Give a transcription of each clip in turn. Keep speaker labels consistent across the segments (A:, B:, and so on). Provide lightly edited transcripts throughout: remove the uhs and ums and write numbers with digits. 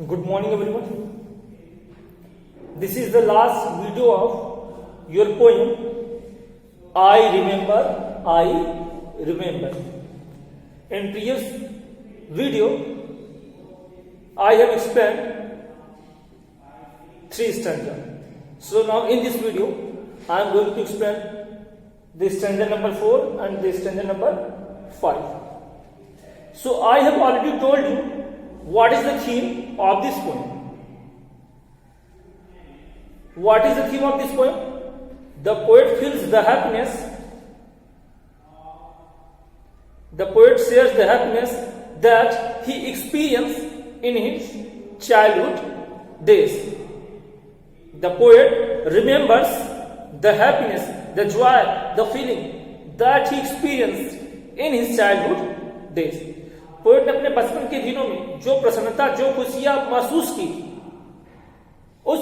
A: Good morning everyone. This is the last video of your poem I Remember. In previous video I have explained 3 stanzas. So now in this video I am going to explain the stanza number 4 and the stanza number 5. So I have already told you what is the theme of this poem. What is the theme of this poem? The poet feels the happiness. The poet shares the happiness that he experienced in his childhood days. The poet remembers the happiness, the joy, the feeling that he experienced in his childhood days. Poet ने अपने बचपन के दिनों में जो प्रसन्नता, जो खुशियां महसूस की, उस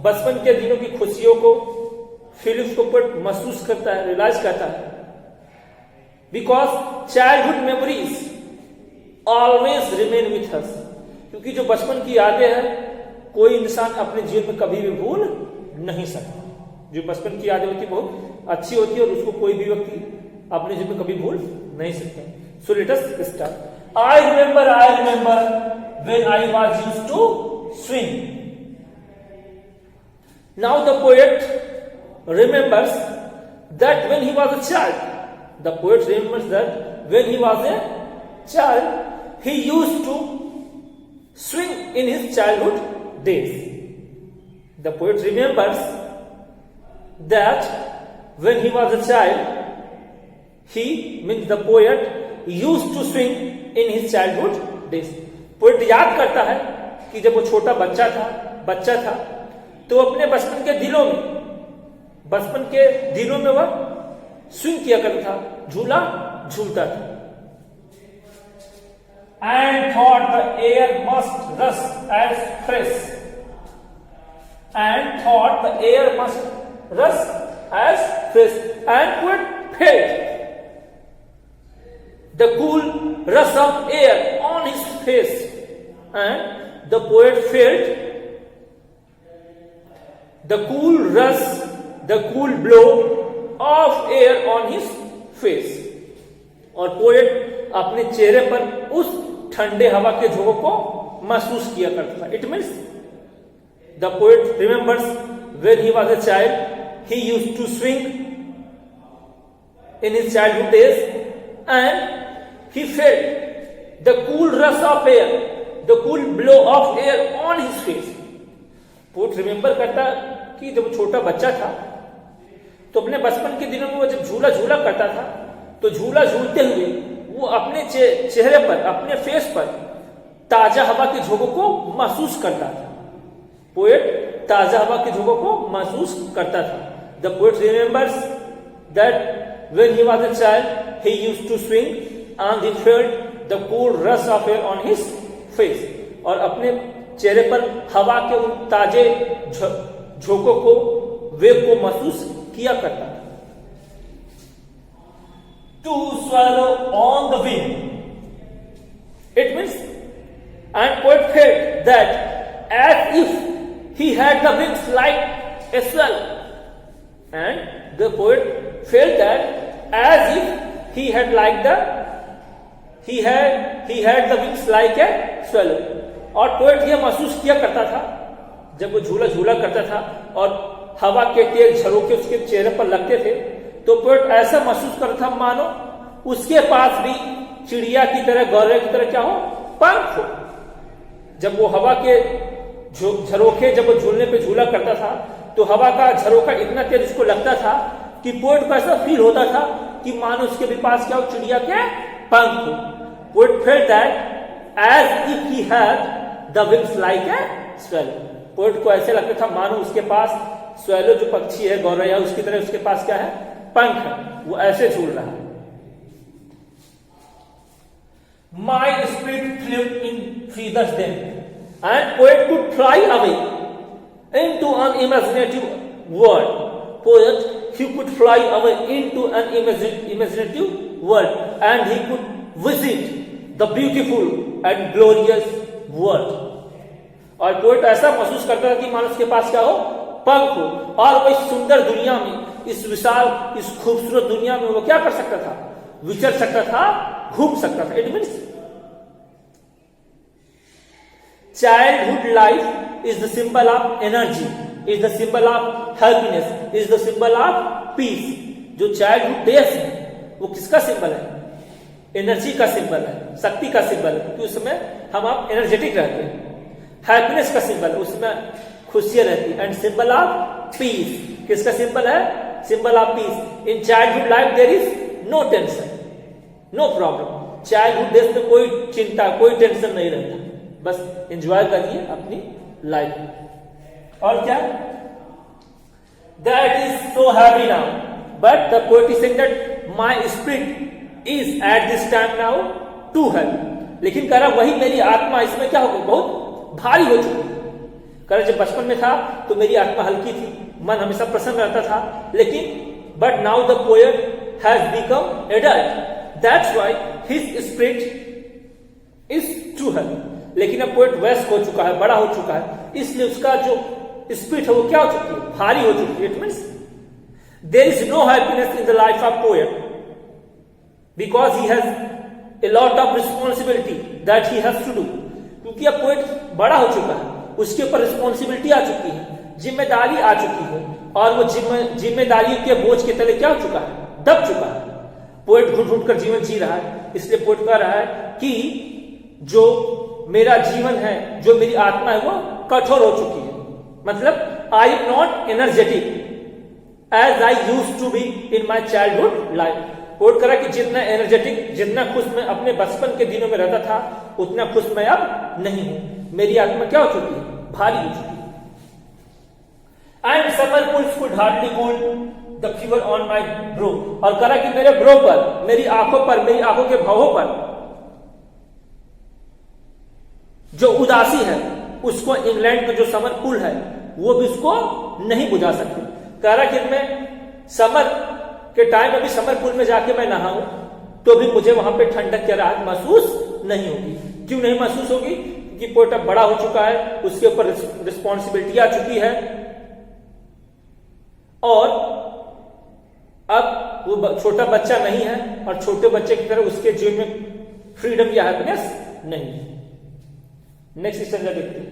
A: बचपन के दिनों की खुशियों को, फीलिंग्स को पोएट महसूस करता है, रियलाइज करता है. Because childhood memories always remain with us. क्योंकि जो बचपन की यादें हैं कोई इंसान अपने जीवन में कभी भी भूल नहीं सकता. जो बचपन की यादें होती बहुत अच्छी होती है और उसको कोई भी व्यक्ति अपने जीवन में कभी भूल नहीं सकता. So let us start. I remember when I was used to swing. Now the poet remembers that when he was a child. The poet remembers that when he was a child, he used to swing in his childhood days. The poet remembers that when he was a child, he means the poet used to swing in his childhood days. Poet याद करता है कि जब वो छोटा बच्चा था तो अपने बचपन के दिनों में वह स्विंग किया करता था, झूला झूलता था. And thought the air must rush as fresh. And thought the air must rush as fresh. And poet felt the cool rush of air on his face, and the poet felt the cool rush, the cool blow of air on his face. और poet अपने चेहरे पर उस ठंडे हवा के झोंकों को महसूस किया करता था. It means the poet remembers when he was a child, he used to swing in his childhood days, and he felt the cool rush of air, the cool blow of air on his face. Poet remember करता कि जब छोटा बच्चा था तो अपने बचपन के दिनों में वो जब झूला झूला करता था तो झूला झूलते हुए वो अपने चेहरे पर, अपने फेस पर ताजा हवा के झोंकों को महसूस करता था. पोएट ताजा हवा के झोंकों को महसूस करता था. The poet remembers that when he was a child he used to swing and he felt the cool rush of air on his face. और अपने चेहरे पर हवा के उन ताजे झोंकों को, वेग को महसूस किया करता. To swallow on the wind. It means, and poet felt that as if he had the wings like a swallow. And the poet felt that as if he had like he had the wings like a swallow. और poet यह महसूस किया करता था जब वो झूला झूला करता था और हवा के तेज झरोखे उसके चेहरे पर लगते थे तो पोएट ऐसा महसूस करता था मानो उसके पास भी चिड़िया की तरह, गौरव की तरह क्या हो, पंख हो. जब वो हवा के झरोखे, जब वो झूलने पे झूला करता था तो हवा का झरोखा इतना तेज उसको लगता था कि पोएट को ऐसा फील होता था कि मानो उसके भी पास क्या हो, चिड़िया के पंख हो. Poet felt that as if he had the wings like a swallow. Poet को ऐसे लगता था मानो उसके पास swallow जो पक्षी है, गौरैया, उसकी तरह उसके पास क्या है, पंख है, वो ऐसे झूल रहा है. My spirit flew in feathers then, and poet could fly away into an imaginative world. Poet, he could fly away into an imaginative world, and he could visit the beautiful and glorious world. और poet ऐसा महसूस करता था कि मानो उसके पास क्या हो, पंख हो, और वो इस सुंदर दुनिया में, इस विशाल, इस खूबसूरत दुनिया में वो क्या कर सकता था, विचर सकता था, घूम सकता था। It means childhood life is the symbol of energy, is the symbol of happiness, is the symbol of piece. जो चाइल्डहुड डेज है वो किसका सिंबल है? एनर्जी का सिंबल है, शक्ति का सिंबल है, क्योंकि उसमें हम आप एनर्जेटिक रहते हैं। हैप्पीनेस का सिंबल है, उसमें खुशियां रहती है। एंड सिंबल ऑफ पीस, किसका सिंबल है? Symbol of peace. In childhood life there is no tension, no problem. Childhood days में कोई चिंता, कोई टेंशन नहीं रहता, बस एंजॉय करिए अपनी लाइफ। और क्या? That is so happy now, but the poet is saying that my spirit is at this time now to help. लेकिन कह रहा वही मेरी आत्मा इसमें क्या हो गई, बहुत भारी हो चुकी है। कह रहा जब बचपन में था तो मेरी आत्मा हल्की थी, मन हमेशा प्रसन्न रहता था, लेकिन but now the poet has become adult, that's why his spirit is to help. लेकिन अब पोएट वयस्क हो चुका है, बड़ा हो चुका है, इसलिए उसका जो स्पिरिट है वो क्या हो चुकी है, भारी हो चुकी है। It means there is no happiness in the life of poet because he has a lot of responsibility that he has to do. क्योंकि अब पोएट बड़ा हो चुका है, उसके ऊपर रिस्पॉन्सिबिलिटी आ चुकी है, जिम्मेदारी आ चुकी है, और वो जिम्मेदारियों के बोझ के तले क्या हो चुका है, दब चुका है। पोएट घुट घुट कर जीवन जी रहा है, इसलिए पोएट कह रहा है कि जो मेरा जीवन है, जो मेरी आत्मा है, वो कठोर हो चुकी है। मतलब I am not energetic as I used to be in my childhood life. Poet कह रहा कि जितना एनर्जेटिक, जितना खुश मैं अपने बचपन के दिनों में रहता था, उतना खुश मैं अब नहीं हूं। मेरी आत्मा क्या हो चुकी है, भारी हो चुकी है। And summer pulls could hardly hold the fever on my brow. और कह रहा कि मेरे ब्रो पर, मेरी आंखों पर, मेरी आंखों के भावों पर जो उदासी है, उसको इंग्लैंड का जो समर पुल है वो भी उसको नहीं बुझा सकती। कह रहा कि मैं समर के टाइम अभी समर पुल में जाके मैं नहाऊं तो भी मुझे वहां पे ठंडक की राहत महसूस नहीं होगी। क्यों नहीं महसूस होगी? क्योंकि पोएट अब बड़ा हो चुका है, उसके ऊपर रिस्पॉन्सिबिलिटी आ चुकी है, और अब वो छोटा बच्चा नहीं है, और छोटे बच्चे की तरह उसके जीवन में फ्रीडम या हैप्पीनेस नहीं है। नेक्स्ट स्टैंजा देखते हैं।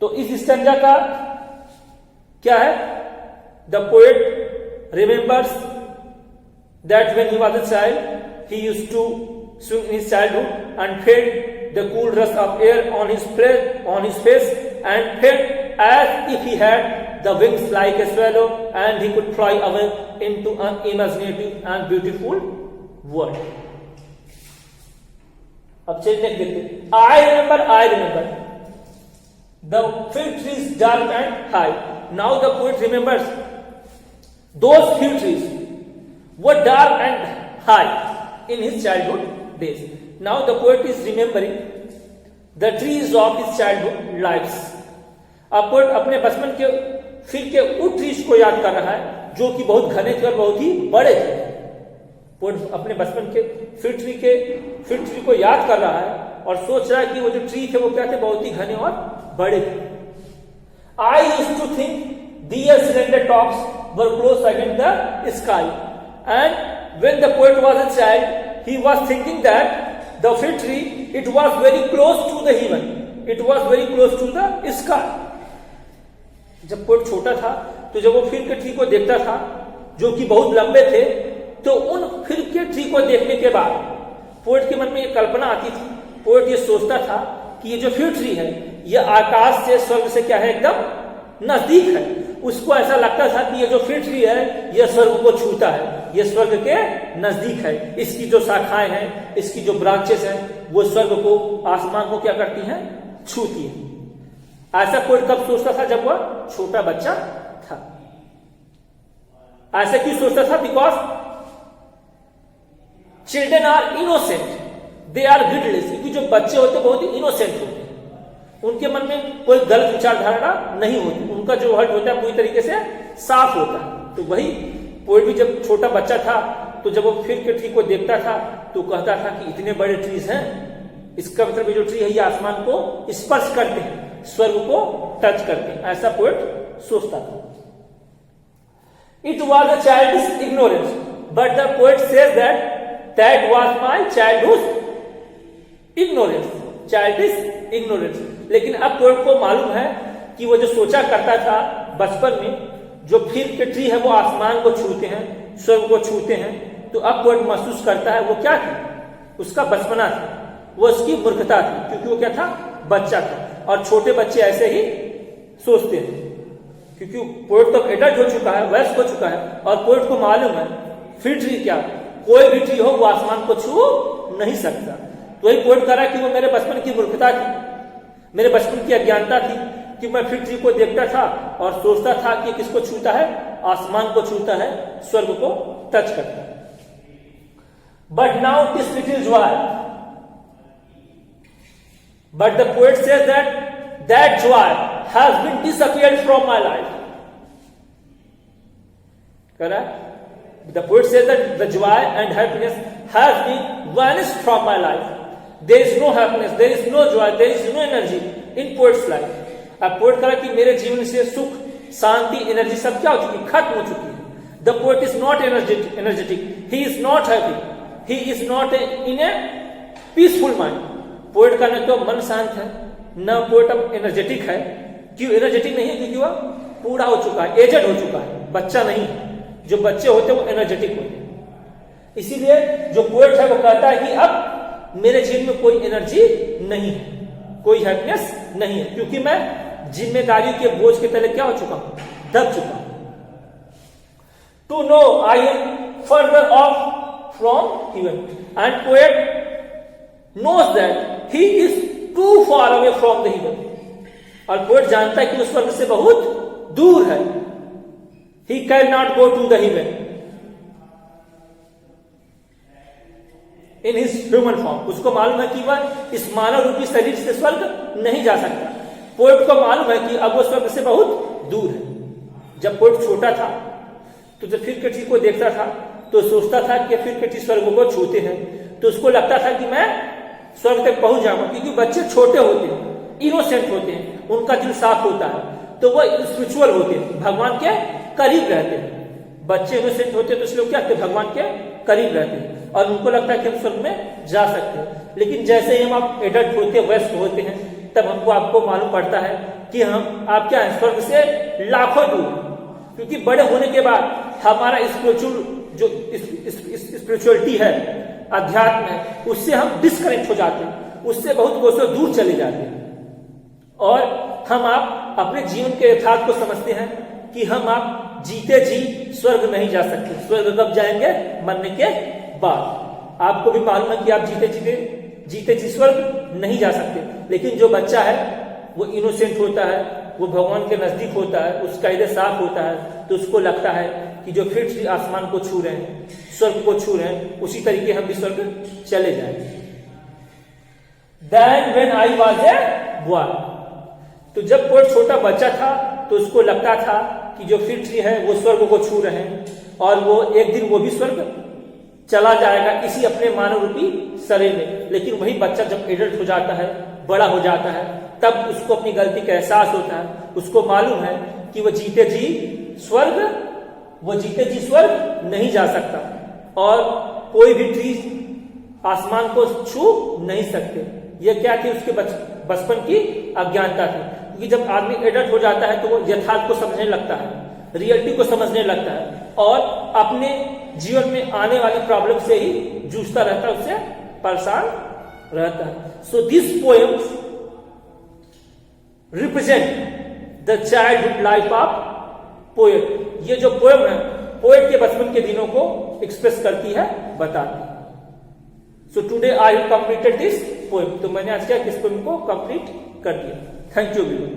A: तो इस स्टैंजा का क्या है? The poet remembers that when he was a child, he used to swing in his childhood and felt the cool rush of air on his face and felt as if he had the wings like a swallow and he could fly away into an imaginative and beautiful world. अब चलिए देखते हैं। I remember the fig trees dark and high. Now the poet remembers those fig trees were dark and high in his childhood days. Now the poet is remembering the trees of his childhood lives. अब poet अपने बचपन के फिर के उन trees को याद कर रहा है जो कि बहुत घने थे और बहुत ही बड़े थे। पोएट अपने बचपन के फिर ट्री को याद कर रहा है और सोच रहा है कि वो जो ट्री थे वो क्या थे, बहुत ही घने और बड़े थे। I used to think their slender tops were close against the sky. And when the poet was a child, he was thinking that the fig tree, it was very close to the heaven. It was very close to the sky. जब poet छोटा था तो जब वो fig के tree को देखता था जो कि बहुत लंबे थे, तो उन फिग के ट्री को देखने के बाद पोएट के मन में एक कल्पना आती थी। पोएट ये सोचता था कि ये जो फिग ट्री है ये आकाश से, स्वर्ग से क्या है, एकदम नजदीक है। उसको ऐसा लगता था कि ये जो फिग ट्री है ये स्वर्ग को छूता है, ये स्वर्ग के नजदीक है। इसकी जो शाखाएं हैं, इसकी जो ब्रांचेस हैं, वो स्वर्ग को, आसमान को क्या करती हैं, छूती है। ऐसा पोएट कब सोचता था? जब वह छोटा बच्चा था। ऐसा क्यों सोचता था? Because children are innocent, they are guileless. क्योंकि जो बच्चे होते बहुत ही इनोसेंट होते हैं, उनके मन में कोई गलत विचारधारणा नहीं होती, उनका जो हर्ट होता है पूरी तरीके से साफ होता है। तो वही पोएट भी जब छोटा बच्चा था तो जब वो फिग के ट्री को देखता था तो कहता था कि इतने बड़े ट्रीज हैं, इसका मतलब ये जो ट्री है ये आसमान को स्पर्श करते हैं, स्वर्ग को टच करके, ऐसा पोएट सोचता था। It was a childish ignorance but the poet says that was my childhood ignorance, childish ignorance. लेकिन अब पोएट को मालूम है कि वो जो सोचा करता था बचपन में, जो फिर के ट्री है वो आसमान को छूते हैं, स्वर्ग को छूते हैं, तो अब पोएट महसूस करता है वो क्या थी, उसका बचपना था, वो उसकी मूर्खता थी, क्योंकि वो क्या था, बच्चा था। और छोटे बच्चे ऐसे ही सोचते हैं, क्योंकि पोएट तो एडल्ट हो चुका है, वयस्क हो चुका है, और पोएट को मालूम है फिर ट्री क्या, कोई भी ट्री हो वो आसमान को छू नहीं सकता। तो वही पोएट कह रहा है कि वो मेरे बचपन की मूर्खता थी, मेरे बचपन की अज्ञानता थी कि मैं फिर ट्री को देखता था और सोचता था कि किसको छूता है, आसमान को छूता है, स्वर्ग को टच करता है। But now this little joy, but the poet says that joy has been disappeared from my life. Correct? The poet says that the joy and happiness has been vanished from my life. There is no happiness, there is no joy, there is no energy in poet's life. अब poet कह रहा कि मेरे जीवन से सुख, शांति, energy सब क्या हो चुकी, खत्म हो चुकी है। The poet is not energetic, he is not happy, he is not in A peaceful mind. Poet का न तो मन शांत है, न पोएट अब एनर्जेटिक है। क्यों एनर्जेटिक नहीं है? क्योंकि वह बूढ़ा हो चुका है, एजेड हो चुका है, बच्चा नहीं। जो बच्चे होते हैं वो एनर्जेटिक होते हैं। इसीलिए जो पोएट है वो कहता है कि अब मेरे जीवन में कोई एनर्जी नहीं है, कोई हैप्पीनेस नहीं है, क्योंकि मैं जिम्मेदारियों के बोझ के तले क्या हो चुका हूं, दब चुका हूं। To know I am further off from heaven and poet knows that he is too far away from the heaven. और पोएट जानता है कि उस स्वर्ग से बहुत दूर है। He cannot go to the heaven in his human form. उसको मालूम है कि वह इस मानव रूपी शरीर से स्वर्ग नहीं जा सकता। पोएट को मालूम है कि अब वो स्वर्ग से बहुत दूर है। जब पोएट छोटा था तो जब फिर किसी को देखता था तो सोचता था कि फिर किसी स्वर्ग को छूते हैं, तो उसको लगता था कि मैं स्वर्ग तक पहुंच जाऊंगा, क्योंकि बच्चे छोटे होते हैं, इनोसेंट होते हैं, उनका दिल साफ होता है, तो वह स्पिरिचुअल होते हैं, भगवान के करीब रहते हैं। बच्चे इनोसेंट होते हैं तो इसलिए क्या कहते हैं, भगवान के करीब रहते हैं, और उनको लगता है कि हम स्वर्ग में जा सकते हैं। लेकिन जैसे ही हम आप एडल्ट होते हैं, वयस्क होते हैं, तब हमको आपको मालूम पड़ता है कि आप क्या है, स्वर्ग से लाखों दूर, क्योंकि बड़े होने के बाद हमारा स्पिरिचुअल जो स्पिरिचुअलिटी है, अध्यात्म है, उससे हम डिस्कनेक्ट हो जाते हैं, उससे बहुत कोसों दूर चले जाते हैं। और हम आप अपने जीवन के यथार्थ को समझते हैं कि हम आप जीते जी स्वर्ग नहीं जा सकते। स्वर्ग कब जाएंगे? मरने के बाद। आपको भी मालूम है कि आप जीते जी स्वर्ग नहीं जा सकते। लेकिन जो बच्चा है वो इनोसेंट होता है, वो भगवान के नजदीक होता है, उसका हृदय साफ होता है, तो उसको लगता है कि जो फिर आसमान को छू रहे हैं, स्वर्ग को छू रहे हैं, उसी तरीके हम भी स्वर्ग चले जाएंगे। Then when I was a boy, तो जब कोई छोटा बच्चा था तो उसको लगता था कि जो फिर ट्री है वो स्वर्ग को छू रहे हैं, और वो एक दिन वो भी स्वर्ग चला जाएगा इसी अपने मानव रूपी शरीर में। लेकिन वही बच्चा जब एडल्ट हो जाता है, बड़ा हो जाता है, तब उसको अपनी गलती का एहसास होता है। उसको मालूम है कि वो जीते जी स्वर्ग नहीं जा सकता, और कोई भी ट्री आसमान को छू नहीं सकते। ये क्या थी? उसके बचपन की अज्ञानता थी। क्योंकि जब आदमी एडल्ट हो जाता है तो वो यथार्थ को समझने लगता है, रियलिटी को समझने लगता है, और अपने जीवन में आने वाली प्रॉब्लम से ही जूझता रहता है, उससे परेशान रहता है। So this poems represent the childhood life of poet. ये जो पोएम है पोएट के बचपन के दिनों को एक्सप्रेस करती है, बताती है। So today I have completed this poem. तो मैंने आज क्या इस पोएम को कंप्लीट कर दिया। Thank you everyone.